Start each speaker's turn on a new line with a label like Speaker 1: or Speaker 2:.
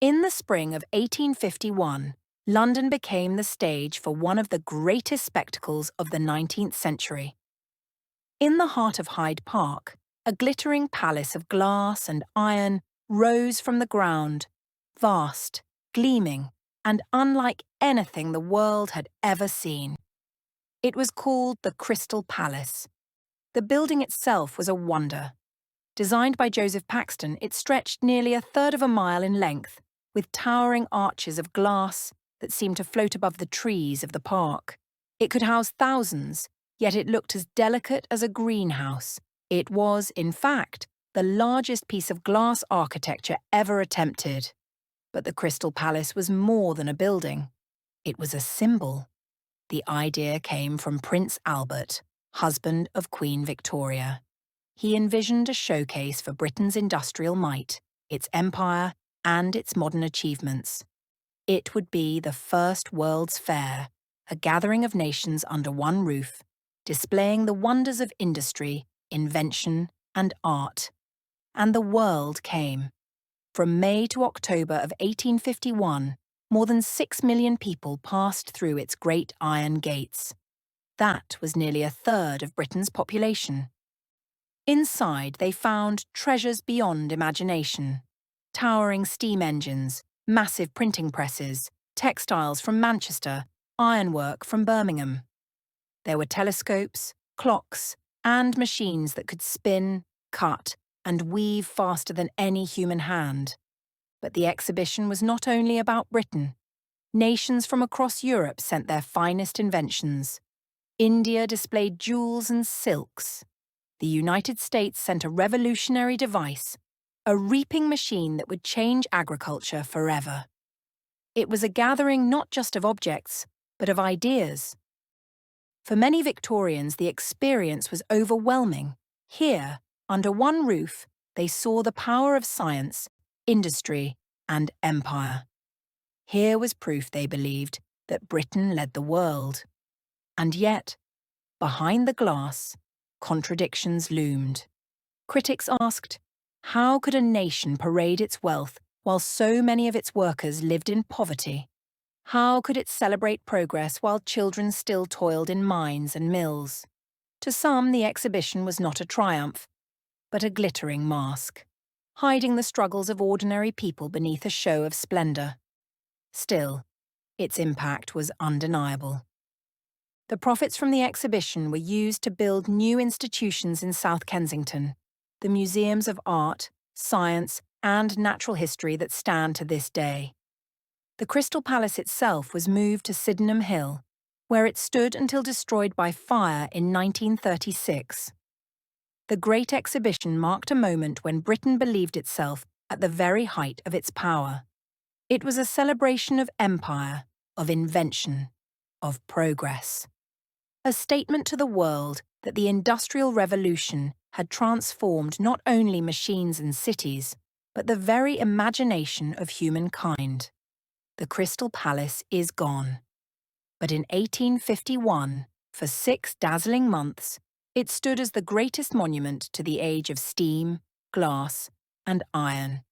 Speaker 1: In the spring of 1851, London became the stage for one of the greatest spectacles of the 19th century. In the heart of Hyde Park, a glittering palace of glass and iron rose from the ground, vast, gleaming, and unlike anything the world had ever seen. It was called the Crystal Palace. The building itself was a wonder. Designed by Paxton, it stretched nearly a third of a mile in length, with towering arches of glass that seemed to float above the trees of the park. It could house thousands, yet it looked as delicate as a greenhouse. It was, in fact, the largest piece of glass architecture ever attempted. But the Crystal Palace was more than a building. It was a symbol. The idea came from Prince Albert, husband of Queen Victoria. He envisioned a showcase for Britain's industrial might, its empire, and its modern achievements. It would be the first World's Fair, a gathering of nations under one roof, displaying the wonders of industry, invention, and art. And the world came. From May to October of 1851, more than 6 million people passed through its great iron gates. That was nearly a third of Britain's population. Inside, they found treasures beyond imagination. Towering steam engines, massive printing presses, textiles from Manchester, ironwork from Birmingham. There were telescopes, clocks, and machines that could spin, cut, and weave faster than any human hand. But the exhibition was not only about Britain. Nations from across Europe sent their finest inventions. India displayed jewels and silks. The United States sent a revolutionary device, a reaping machine that would change agriculture forever. It was a gathering not just of objects, but of ideas. For many Victorians, the experience was overwhelming. Here, under one roof, they saw the power of science, industry, and empire. Here was proof, they believed, that Britain led the world. And yet, behind the glass, contradictions loomed. Critics asked, how could a nation parade its wealth while so many of its workers lived in poverty? How could it celebrate progress while children still toiled in mines and mills? To some, the exhibition was not a triumph, but a glittering mask, hiding the struggles of ordinary people beneath a show of splendor. Still, its impact was undeniable. The profits from the exhibition were used to build new institutions in South Kensington, the museums of art, science, and natural history that stand to this day. The Crystal Palace itself was moved to Sydenham Hill, where it stood until destroyed by fire in 1936. The Great Exhibition marked a moment when Britain believed itself at the very height of its power. It was a celebration of empire, of invention, of progress. A statement to the world that the Industrial Revolution had transformed not only machines and cities, but the very imagination of humankind. The Crystal Palace is gone. But in 1851, for 6 dazzling months, it stood as the greatest monument to the age of steam, glass, and iron.